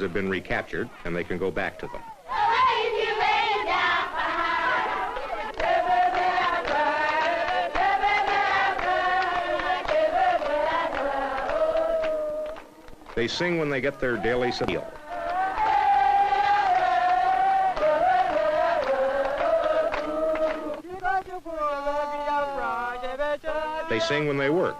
have been recaptured, and they can go back to them. They sing when they get their daily meal. They sing when they work.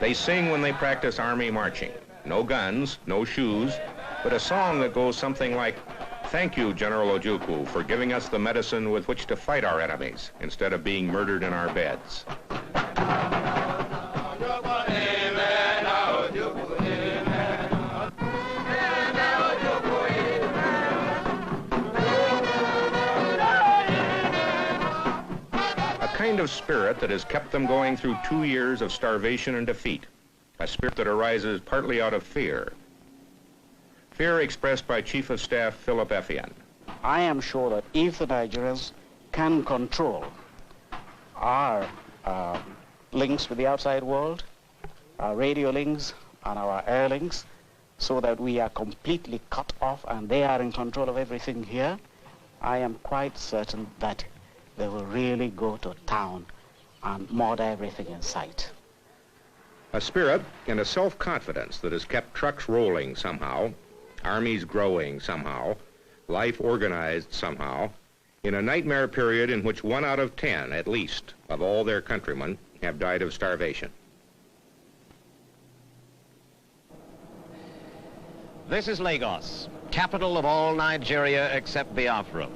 They sing when they practice army marching. No guns, no shoes, but a song that goes something like, "Thank you, General Ojukwu, for giving us the medicine with which to fight our enemies instead of being murdered in our beds." A kind of spirit that has kept them going through 2 years of starvation and defeat. A spirit that arises partly out of fear. Fear expressed by Chief of Staff Philip Effian. I am sure that if the Nigerians can control our links with the outside world, our radio links and our air links, so that we are completely cut off and they are in control of everything here, I am quite certain that they will really go to town and murder everything in sight. A spirit and a self-confidence that has kept trucks rolling somehow, armies growing somehow, life organized somehow, in a nightmare period in which 1 out of 10, at least, of all their countrymen have died of starvation. This is Lagos, capital of all Nigeria except Biafra.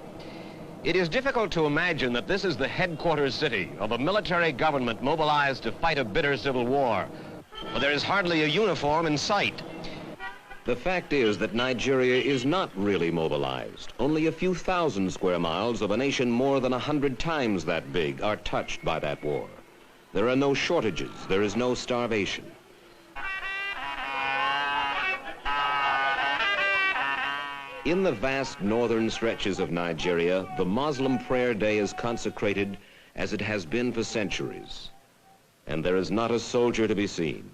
It is difficult to imagine that this is the headquarters city of a military government mobilized to fight a bitter civil war. But there is hardly a uniform in sight. The fact is that Nigeria is not really mobilized. Only a few thousand square miles of a nation more than 100 times that big are touched by that war. There are no shortages. There is no starvation. In the vast northern stretches of Nigeria, the Muslim prayer day is consecrated as it has been for centuries. And there is not a soldier to be seen.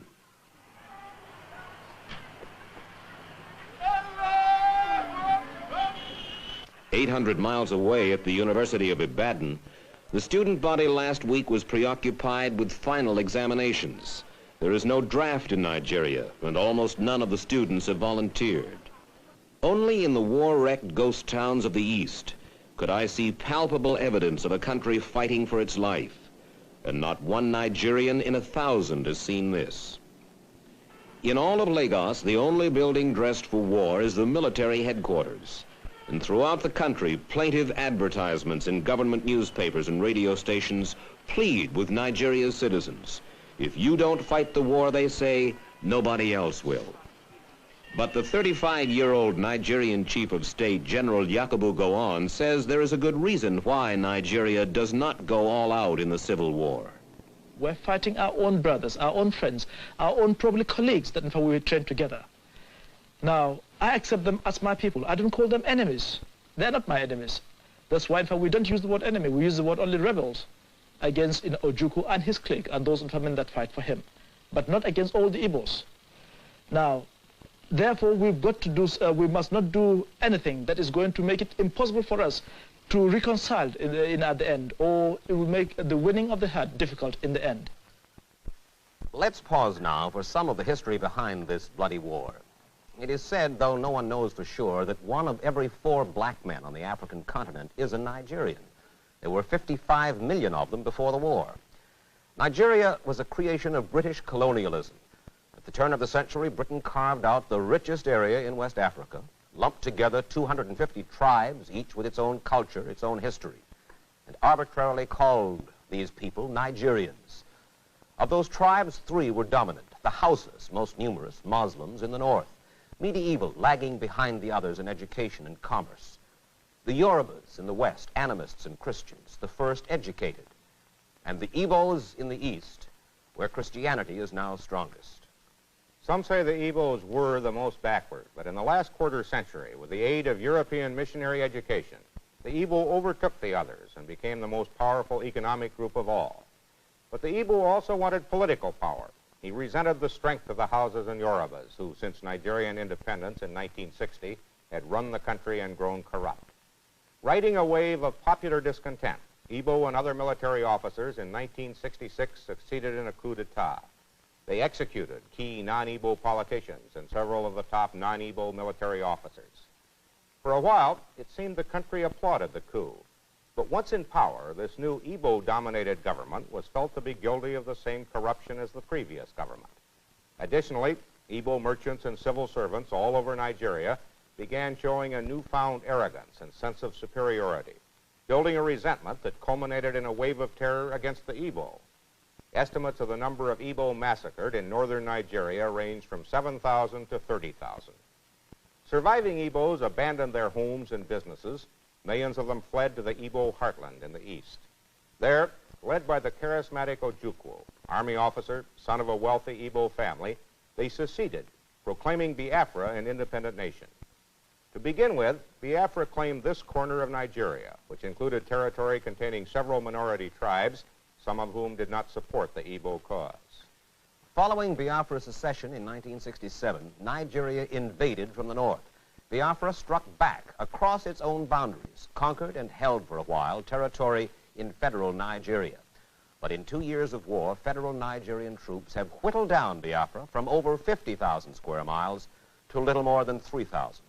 "800 miles away at the University of Ibadan, the student body last week was preoccupied with final examinations. There is no draft in Nigeria, and almost none of the students have volunteered. Only in the war-wrecked ghost towns of the East could I see palpable evidence of a country fighting for its life, and not one Nigerian in 1,000 has seen this. In all of Lagos, the only building dressed for war is the military headquarters. And throughout the country, plaintive advertisements in government newspapers and radio stations plead with Nigeria's citizens. If you don't fight the war, they say, nobody else will. But the 35-year-old Nigerian Chief of State, General Yakubu Gowon, says there is a good reason why Nigeria does not go all out in the civil war. We're fighting our own brothers, our own friends, our own probably colleagues that in fact we were trained together. Now, I accept them as my people. I don't call them enemies. They're not my enemies. That's why in fact we don't use the word enemy. We use the word only rebels against Ojukwu and his clique and those in fact that fight for him, but not against all the Igbos. Now, therefore, we've got to do, we must not do anything that is going to make it impossible for us to reconcile at the end, or it will make the winning of the heart difficult in the end. Let's pause now for some of the history behind this bloody war. It is said, though no one knows for sure, that 1 of every 4 black men on the African continent is a Nigerian. There were 55 million of them before the war. Nigeria was a creation of British colonialism. At the turn of the century, Britain carved out the richest area in West Africa, lumped together 250 tribes, each with its own culture, its own history, and arbitrarily called these people Nigerians. Of those tribes, 3 were dominant: the Hausas, most numerous, Muslims in the north; medieval, lagging behind the others in education and commerce; the Yorubas in the west, animists and Christians, the first educated; and the Igbos in the east, where Christianity is now strongest. Some say the Igbos were the most backward, but in the last quarter century, with the aid of European missionary education, the Igbo overtook the others and became the most powerful economic group of all. But the Igbo also wanted political power. He resented the strength of the Hausas and Yorubas, who, since Nigerian independence in 1960, had run the country and grown corrupt. Riding a wave of popular discontent, Igbo and other military officers in 1966 succeeded in a coup d'etat. They executed key non-Igbo politicians and several of the top non-Igbo military officers. For a while, it seemed the country applauded the coup. But once in power, this new Igbo-dominated government was felt to be guilty of the same corruption as the previous government. Additionally, Igbo merchants and civil servants all over Nigeria began showing a newfound arrogance and sense of superiority, building a resentment that culminated in a wave of terror against the Igbo. Estimates of the number of Igbo massacred in northern Nigeria range from 7,000 to 30,000. Surviving Igbos abandoned their homes and businesses. Millions of them fled to the Igbo heartland in the east. There, led by the charismatic Ojukwu, army officer, son of a wealthy Igbo family, they seceded, proclaiming Biafra an independent nation. To begin with, Biafra claimed this corner of Nigeria, which included territory containing several minority tribes, some of whom did not support the Igbo cause. Following Biafra's secession in 1967, Nigeria invaded from the north. Biafra struck back across its own boundaries, conquered and held for a while territory in federal Nigeria. But in 2 years of war, federal Nigerian troops have whittled down Biafra from over 50,000 square miles to little more than 3,000.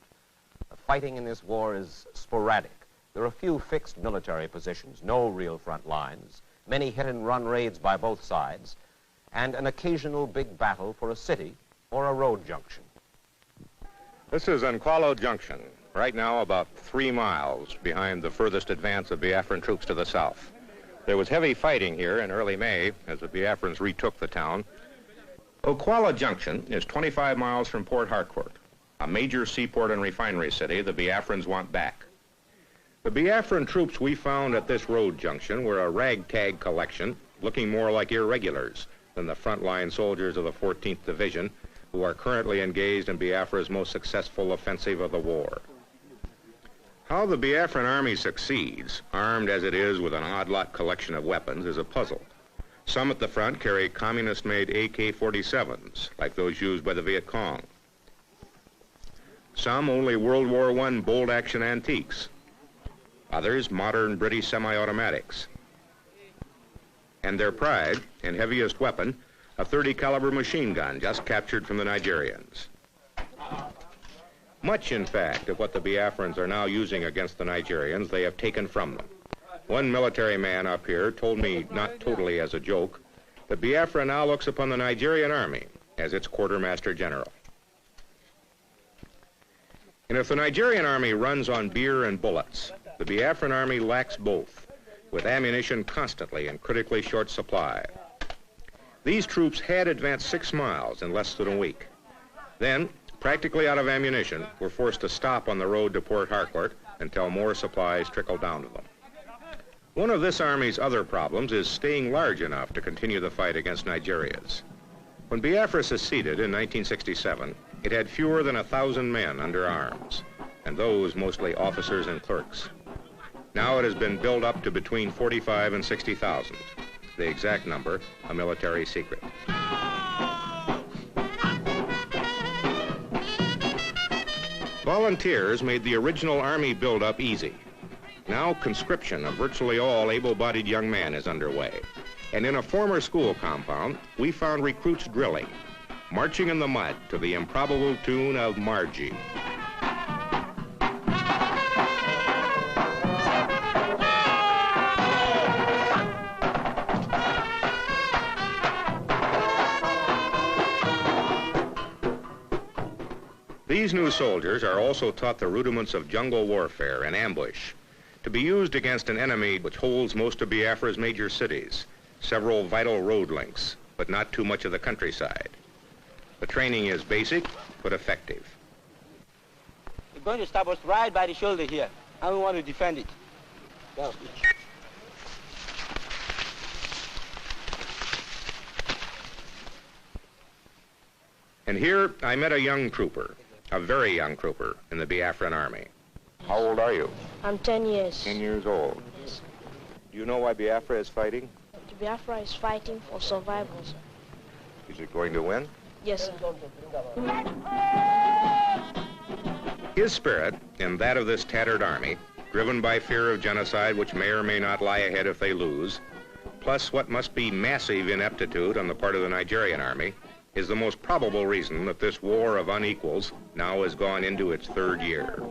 The fighting in this war is sporadic. There are few fixed military positions, no real front lines, many hit-and-run raids by both sides, and an occasional big battle for a city or a road junction. This is Nkwalo Junction, right now about 3 miles behind the furthest advance of Biafran troops to the south. There was heavy fighting here in early May as the Biafrans retook the town. Nkwalo Junction is 25 miles from Port Harcourt, a major seaport and refinery city the Biafrans want back. The Biafran troops we found at this road junction were a ragtag collection, looking more like irregulars than the frontline soldiers of the 14th Division, who are currently engaged in Biafra's most successful offensive of the war. How the Biafran army succeeds, armed as it is with an odd-lot collection of weapons, is a puzzle. Some at the front carry communist-made AK-47s, like those used by the Viet Cong. Some only World War I bolt-action antiques. Others modern British semi-automatics. And their pride and heaviest weapon, a .30 caliber machine gun just captured from the Nigerians. Much, in fact, of what the Biafrans are now using against the Nigerians, they have taken from them. One military man up here told me, not totally as a joke, that Biafra now looks upon the Nigerian army as its quartermaster general. And if the Nigerian army runs on beer and bullets, the Biafran army lacks both, with ammunition constantly in critically short supply. These troops had advanced 6 miles in less than a week. Then, practically out of ammunition, were forced to stop on the road to Port Harcourt until more supplies trickled down to them. One of this army's other problems is staying large enough to continue the fight against Nigeria's. When Biafra seceded in 1967, it had fewer than 1,000 men under arms, and those mostly officers and clerks. Now it has been built up to between 45 and 60,000. The exact number, a military secret. Volunteers made the original army buildup easy. Now conscription of virtually all able-bodied young men is underway. And in a former school compound, we found recruits drilling, marching in the mud to the improbable tune of Margie. These new soldiers are also taught the rudiments of jungle warfare and ambush, to be used against an enemy which holds most of Biafra's major cities, several vital road links, but not too much of the countryside. The training is basic, but effective. They're going to stab us right by the shoulder here, and we want to defend it. Go. And here I met a young trooper, a very young trooper in the Biafran army. How old are you? I'm 10 years. 10 years old. Yes. Do you know why Biafra is fighting? To Biafra is fighting for survival, sir. Is it going to win? Yes, sir. His spirit and that of this tattered army, driven by fear of genocide which may or may not lie ahead if they lose, plus what must be massive ineptitude on the part of the Nigerian army, is the most probable reason that this war of unequals now has gone into its third year.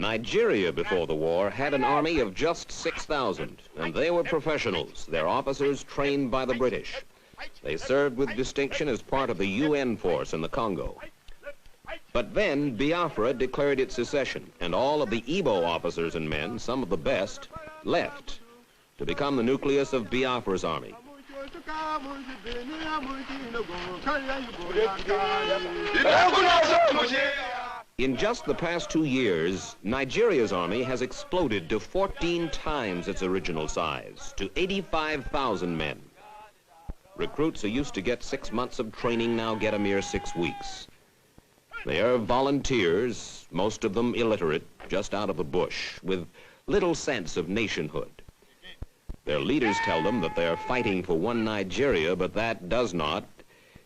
Nigeria before the war had an army of just 6,000, and they were professionals, their officers trained by the British. They served with distinction as part of the UN force in the Congo. But then Biafra declared its secession, and all of the Igbo officers and men, some of the best, left to become the nucleus of Biafra's army. In just the past 2 years, Nigeria's army has exploded to 14 times its original size, to 85,000 men. Recruits who used to get 6 months of training now get a mere 6 weeks. They are volunteers, most of them illiterate, just out of the bush, with little sense of nationhood. Their leaders tell them that they are fighting for one Nigeria, but that does not,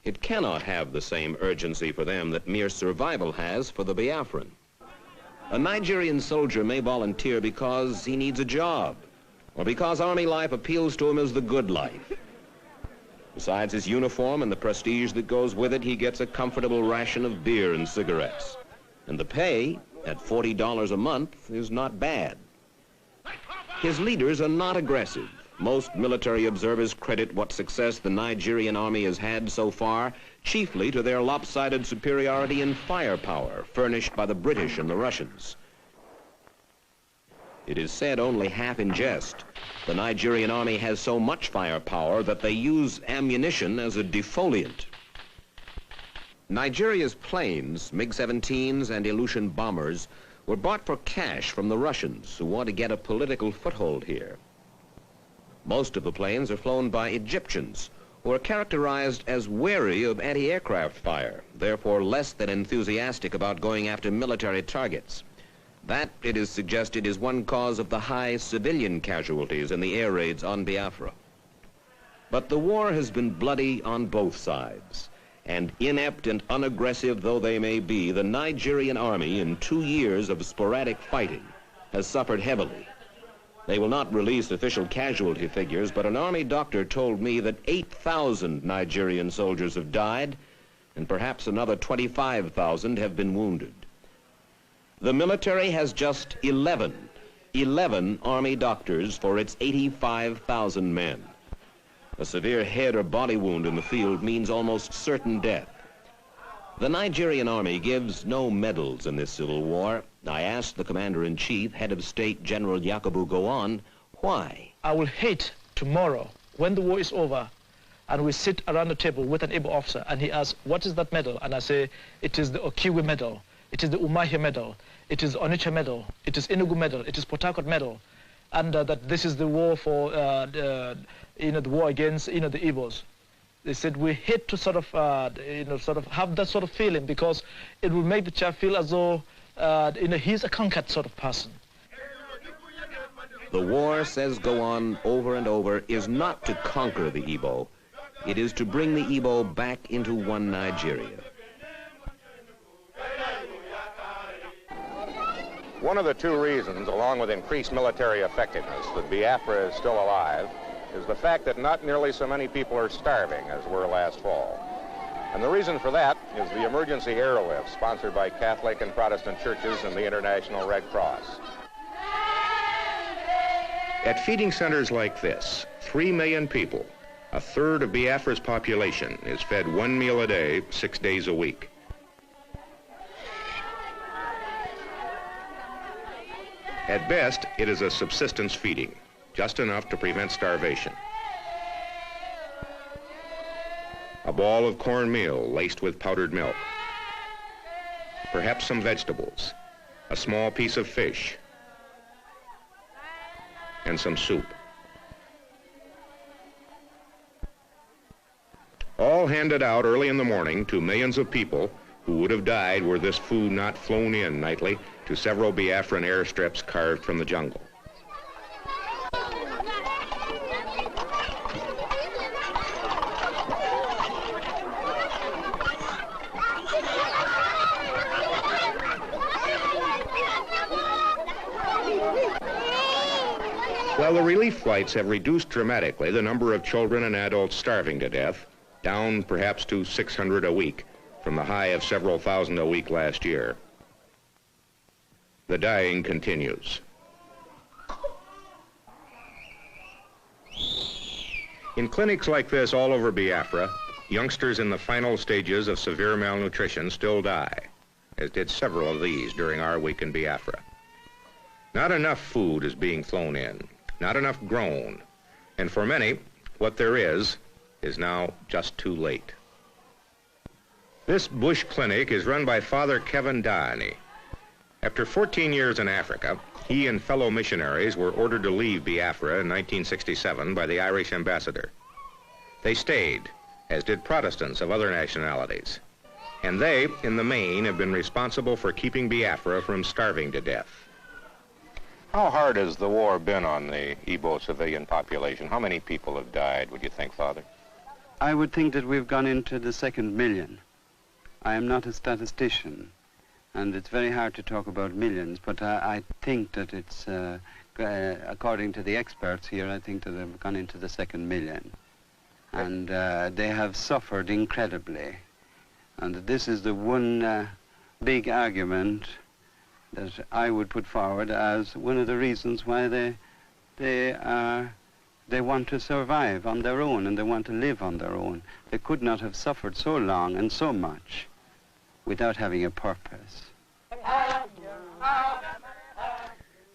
it cannot have the same urgency for them that mere survival has for the Biafran. A Nigerian soldier may volunteer because he needs a job, or because army life appeals to him as the good life. Besides his uniform and the prestige that goes with it, he gets a comfortable ration of beer and cigarettes. And the pay, at $40 a month, is not bad. His leaders are not aggressive. Most military observers credit what success the Nigerian army has had so far chiefly to their lopsided superiority in firepower furnished by the British and the Russians. It is said only half in jest. The Nigerian army has so much firepower that they use ammunition as a defoliant. Nigeria's planes, MiG-17s and Ilyushin bombers, were bought for cash from the Russians who want to get a political foothold here. Most of the planes are flown by Egyptians, who are characterized as wary of anti-aircraft fire, therefore less than enthusiastic about going after military targets. That, it is suggested, is one cause of the high civilian casualties in the air raids on Biafra. But the war has been bloody on both sides, and inept and unaggressive though they may be, the Nigerian army in 2 years of sporadic fighting has suffered heavily. They will not release official casualty figures, but an army doctor told me that 8,000 Nigerian soldiers have died, and perhaps another 25,000 have been wounded. The military has just 11 army doctors for its 85,000 men. A severe head or body wound in the field means almost certain death. The Nigerian army gives no medals in this civil war. I asked the commander-in-chief, head of state, General Yakubu Gowon, why? I will hate tomorrow, when the war is over, and we sit around the table with an Igbo officer, and he asks, what is that medal? And I say, it is the Okiwe medal, it is the Umahi medal, it is Onitsha medal, it is Enugu medal, it is Port Harcourt medal, and that this is the war for, the war against, the Igbos. They said we hate to sort of have that sort of feeling, because it will make the child feel as though, he's a conquered sort of person. The war, says Gowon over and over, is not to conquer the Igbo. It is to bring the Igbo back into one Nigeria. One of the two reasons, along with increased military effectiveness, that Biafra is still alive is the fact that not nearly so many people are starving as were last fall. And the reason for that is the emergency airlift sponsored by Catholic and Protestant churches and the International Red Cross. At feeding centers like this, 3 million people, a third of Biafra's population, is fed 1 meal a day, 6 days a week. At best, it is a subsistence feeding, just enough to prevent starvation. A ball of cornmeal laced with powdered milk. Perhaps some vegetables, a small piece of fish, and some soup. All handed out early in the morning to millions of people who would have died were this food not flown in nightly to several Biafran airstrips carved from the jungle. While the relief flights have reduced dramatically the number of children and adults starving to death, down perhaps to 600 a week from the high of several thousand a week last year, the dying continues. In clinics like this all over Biafra, youngsters in the final stages of severe malnutrition still die, as did several of these during our week in Biafra. Not enough food is being flown in, not enough grown, and for many, what there is now just too late. This bush clinic is run by Father Kevin Downey. After 14 years in Africa, he and fellow missionaries were ordered to leave Biafra in 1967 by the Irish ambassador. They stayed, as did Protestants of other nationalities, and they, in the main, have been responsible for keeping Biafra from starving to death. How hard has the war been on the Igbo civilian population? How many people have died, would you think, Father? I would think that we've gone into the 2nd million. I am not a statistician, and it's very hard to talk about millions, but I think that it's, according to the experts here, I think that they've gone into the 2nd million. And they have suffered incredibly. And this is the one big argument that I would put forward as one of the reasons why they want to survive on their own and they want to live on their own. They could not have suffered so long and so much without having a purpose.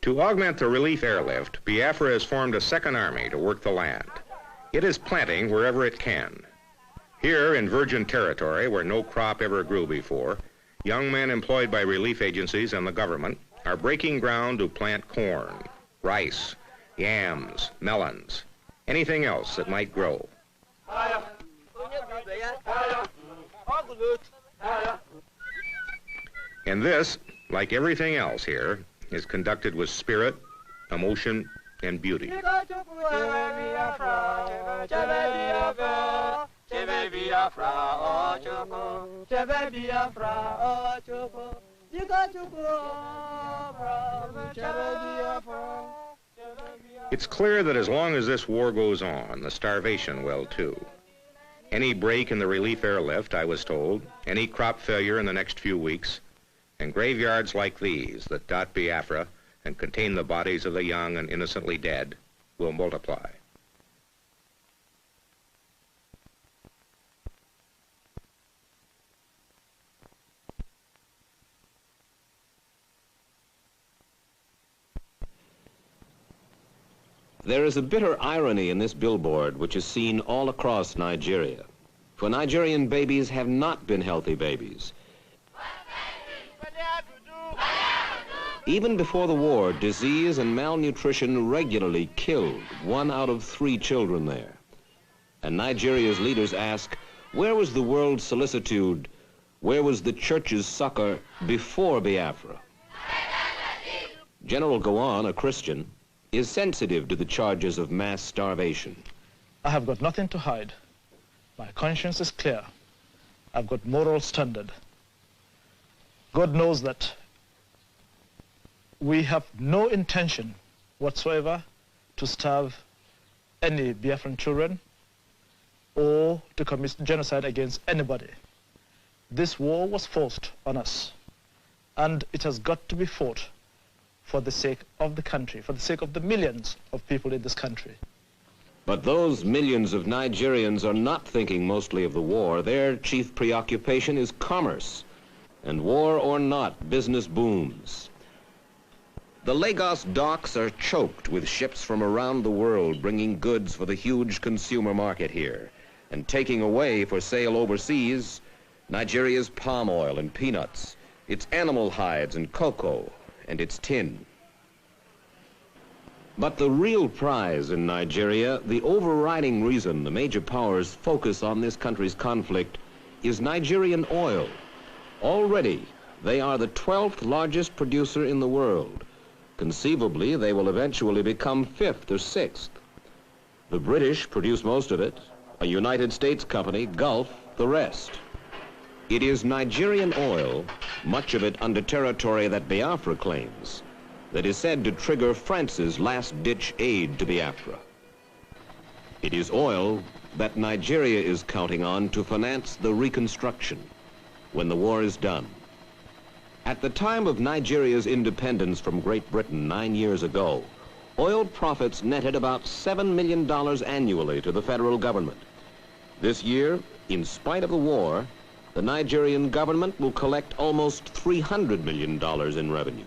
To augment the relief airlift, Biafra has formed a 2nd army to work the land. It is planting wherever it can. Here in virgin territory, where no crop ever grew before, young men employed by relief agencies and the government are breaking ground to plant corn, rice, yams, melons, anything else that might grow. And this, like everything else here, is conducted with spirit, emotion, and beauty. It's clear that as long as this war goes on, the starvation will too. Any break in the relief airlift, I was told, any crop failure in the next few weeks, and graveyards like these that dot Biafra and contain the bodies of the young and innocently dead will multiply. There is a bitter irony in this billboard which is seen all across Nigeria. For Nigerian babies have not been healthy babies. Even before the war, disease and malnutrition regularly killed 1 out of 3 children there. And Nigeria's leaders ask, where was the world's solicitude, where was the church's succor before Biafra? General Gowon, a Christian, is sensitive to the charges of mass starvation. I have got nothing to hide. My conscience is clear. I've got moral standard. God knows that we have no intention whatsoever to starve any Biafran children or to commit genocide against anybody. This war was forced on us, and it has got to be fought for the sake of the country, for the sake of the millions of people in this country. But those millions of Nigerians are not thinking mostly of the war. Their chief preoccupation is commerce. And war or not, business booms. The Lagos docks are choked with ships from around the world bringing goods for the huge consumer market here and taking away for sale overseas Nigeria's palm oil and peanuts, its animal hides and cocoa, and its tin. But the real prize in Nigeria, the overriding reason the major powers focus on this country's conflict, is Nigerian oil. Already, they are the 12th largest producer in the world. Conceivably, they will eventually become 5th or 6th. The British produce most of it, a United States company, Gulf, the rest. It is Nigerian oil, much of it under territory that Biafra claims, that is said to trigger France's last-ditch aid to Biafra. It is oil that Nigeria is counting on to finance the reconstruction when the war is done. At the time of Nigeria's independence from Great Britain 9 years ago, oil profits netted about $7 million annually to the federal government. This year, in spite of the war, the Nigerian government will collect almost $300 million in revenue.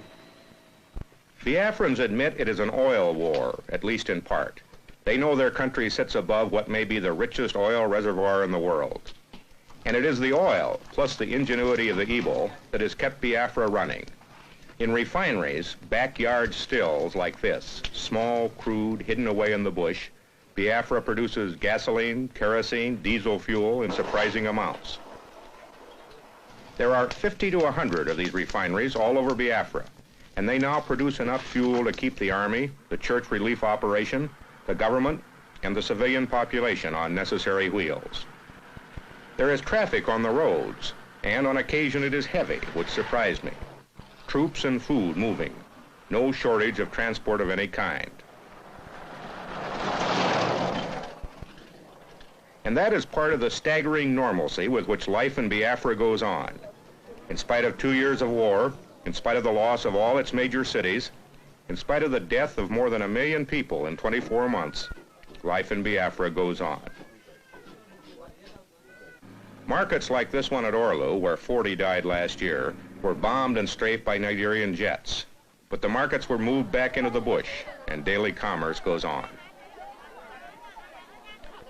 Biafrans admit it is an oil war, at least in part. They know their country sits above what may be the richest oil reservoir in the world. And it is the oil, plus the ingenuity of the Igbo, that has kept Biafra running. In refineries, backyard stills like this, small, crude, hidden away in the bush, Biafra produces gasoline, kerosene, diesel fuel in surprising amounts. There are 50 to 100 of these refineries all over Biafra, and they now produce enough fuel to keep the army, the church relief operation, the government, and the civilian population on necessary wheels. There is traffic on the roads, and on occasion it is heavy, which surprised me. Troops and food moving, no shortage of transport of any kind. And that is part of the staggering normalcy with which life in Biafra goes on. In spite of 2 years of war, in spite of the loss of all its major cities, in spite of the death of more than 1 million people in 24 months, life in Biafra goes on. Markets like this one at Orlu, where 40 died last year, were bombed and strafed by Nigerian jets. But the markets were moved back into the bush, and daily commerce goes on.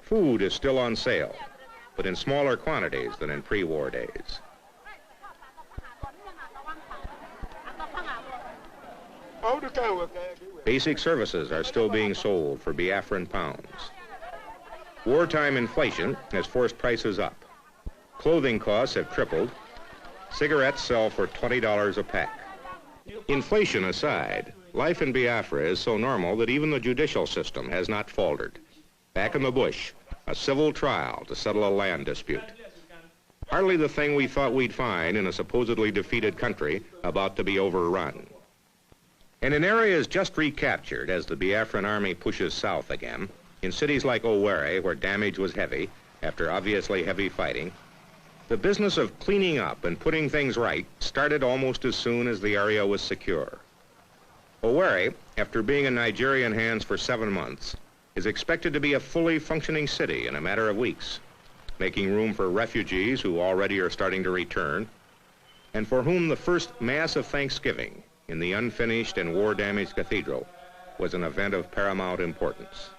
Food is still on sale, but in smaller quantities than in pre-war days. Basic services are still being sold for Biafran pounds. Wartime inflation has forced prices up. Clothing costs have tripled. Cigarettes sell for $20 a pack. Inflation aside, life in Biafra is so normal that even the judicial system has not faltered. Back in the bush, a civil trial to settle a land dispute. Hardly the thing we thought we'd find in a supposedly defeated country about to be overrun. And in areas just recaptured as the Biafran army pushes south again, in cities like Owerri, where damage was heavy, after obviously heavy fighting, the business of cleaning up and putting things right started almost as soon as the area was secure. Owerri, after being in Nigerian hands for 7 months, is expected to be a fully functioning city in a matter of weeks, making room for refugees who already are starting to return, and for whom the first Mass of Thanksgiving in the unfinished and war-damaged cathedral was an event of paramount importance.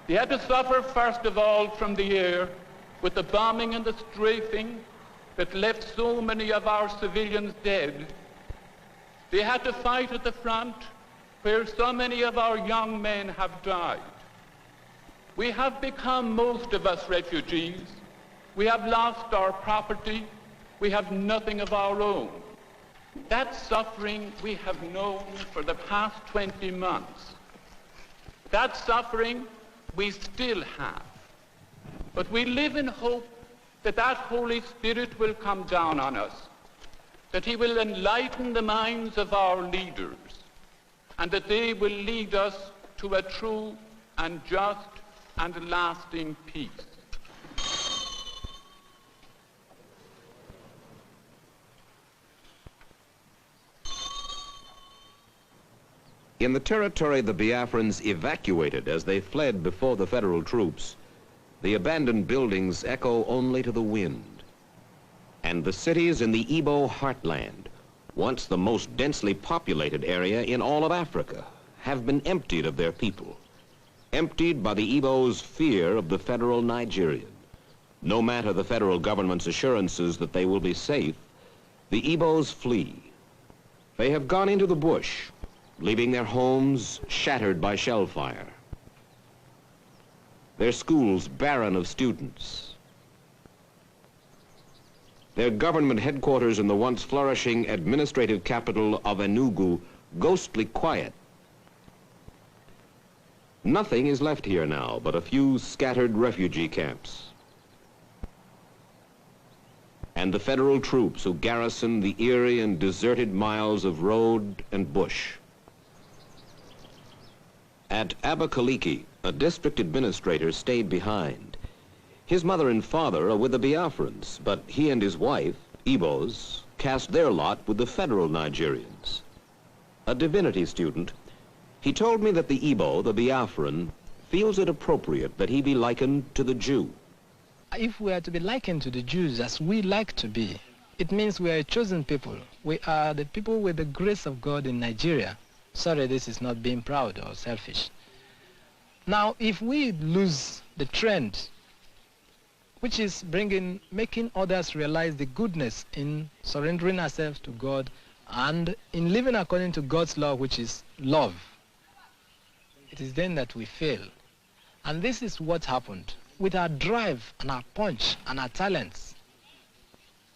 They had to suffer first of all from the air with the bombing and the strafing that left so many of our civilians dead. They had to fight at the front where so many of our young men have died. We have become, most of us, refugees. We have lost our property. We have nothing of our own. That suffering we have known for the past 20 months. That suffering we still have. But we live in hope that that Holy Spirit will come down on us, that he will enlighten the minds of our leaders, and that they will lead us to a true and just and lasting peace. In the territory the Biafrans evacuated as they fled before the federal troops, the abandoned buildings echo only to the wind. And the cities in the Igbo heartland, once the most densely populated area in all of Africa, have been emptied of their people. Emptied by the Igbo's fear of the federal Nigerian. No matter the federal government's assurances that they will be safe, the Igbos flee. They have gone into the bush, leaving their homes shattered by shell fire. Their schools barren of students. their government headquarters in the once flourishing administrative capital of Enugu ghostly quiet. Nothing is left here now but a few scattered refugee camps and the federal troops who garrison the eerie and deserted miles of road and bush. At Abakaliki, a district administrator stayed behind. His mother and father are with the Biafrans, but he and his wife, Igbos, cast their lot with the federal Nigerians. A divinity student, he told me that the Igbo, the Biafran, feels it appropriate that he be likened to the Jew. If we are to be likened to the Jews as we like to be, it means we are a chosen people. We are the people with the grace of God in Nigeria. Sorry, this is not being proud or selfish. Now, if we lose the trend, which is making others realize the goodness in surrendering ourselves to God and in living according to God's law, which is love, it is then that we fail. And this is what happened. With our drive and our punch and our talents,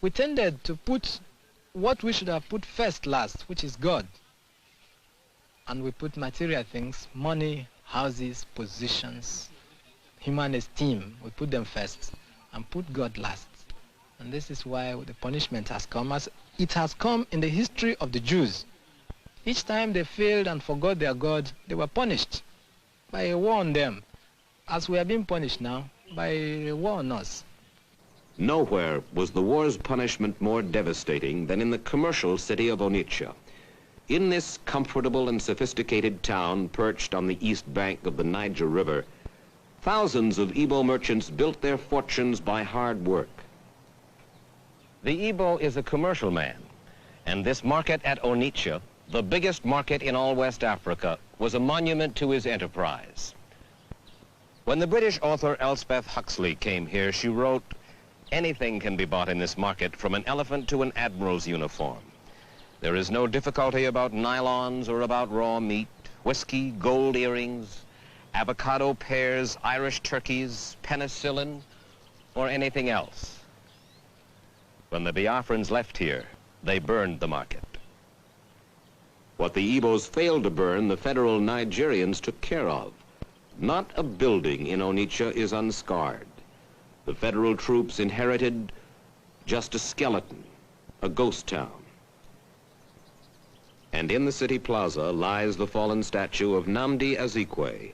we tended to put what we should have put first last, which is God. And we put material things, money, houses, positions, human esteem, we put them first and put God last. And this is why the punishment has come, as it has come in the history of the Jews. Each time they failed and forgot their God, they were punished by a war on them, as we are being punished now by a war on us. Nowhere was the war's punishment more devastating than in the commercial city of Onitsha. In this comfortable and sophisticated town perched on the east bank of the Niger River, thousands of Igbo merchants built their fortunes by hard work. The Igbo is a commercial man, and this market at Onitsha, the biggest market in all West Africa, was a monument to his enterprise. When the British author Elspeth Huxley came here, she wrote, "Anything can be bought in this market, from an elephant to an admiral's uniform. There is no difficulty about nylons or about raw meat, whiskey, gold earrings, avocado pears, Irish turkeys, penicillin, or anything else." When the Biafrans left here, they burned the market. What the Igbos failed to burn, the federal Nigerians took care of. Not a building in Onitsha is unscarred. The federal troops inherited just a skeleton, a ghost town. And in the city plaza lies the fallen statue of Nnamdi Azikiwe,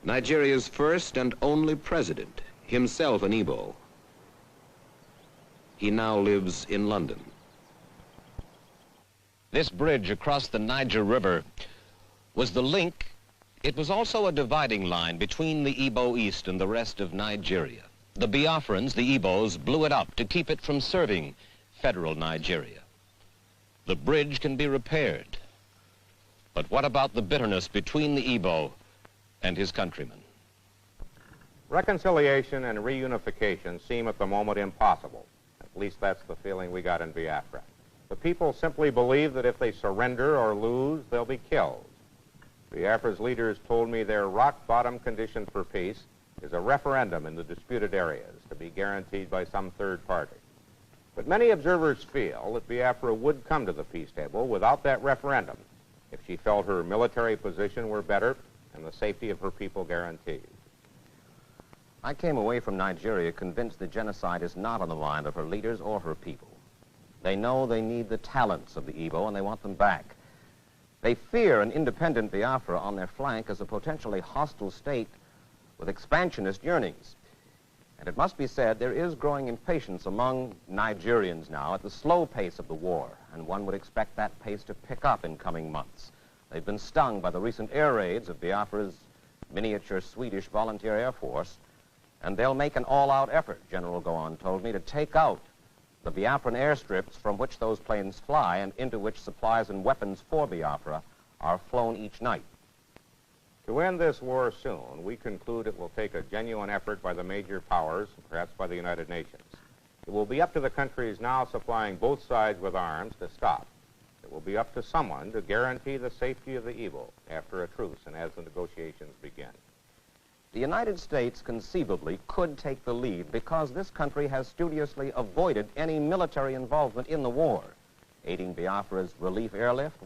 Nigeria's first and only president, himself an Igbo. He now lives in London. This bridge across the Niger River was the link. It was also a dividing line between the Igbo East and the rest of Nigeria. The Biafrans, the Igbos, blew it up to keep it from serving federal Nigeria. The bridge can be repaired. But what about the bitterness between the Igbo and his countrymen? Reconciliation and reunification seem at the moment impossible. At least that's the feeling we got in Biafra. The people simply believe that if they surrender or lose, they'll be killed. Biafra's leaders told me their rock-bottom condition for peace is a referendum in the disputed areas to be guaranteed by some third party. But many observers feel that Biafra would come to the peace table without that referendum if she felt her military position were better and the safety of her people guaranteed. I came away from Nigeria convinced that genocide is not on the mind of her leaders or her people. They know they need the talents of the Igbo and they want them back. They fear an independent Biafra on their flank as a potentially hostile state with expansionist yearnings. And it must be said, there is growing impatience among Nigerians now at the slow pace of the war, and one would expect that pace to pick up in coming months. They've been stung by the recent air raids of Biafra's miniature Swedish volunteer air force, and they'll make an all-out effort, General Gowon told me, to take out the Biafran airstrips from which those planes fly and into which supplies and weapons for Biafra are flown each night. To end this war soon, we conclude it will take a genuine effort by the major powers, perhaps by the United Nations. It will be up to the countries now supplying both sides with arms to stop. It will be up to someone to guarantee the safety of the Igbo after a truce and as the negotiations begin. The United States conceivably could take the lead because this country has studiously avoided any military involvement in the war, aiding Biafra's relief airlift.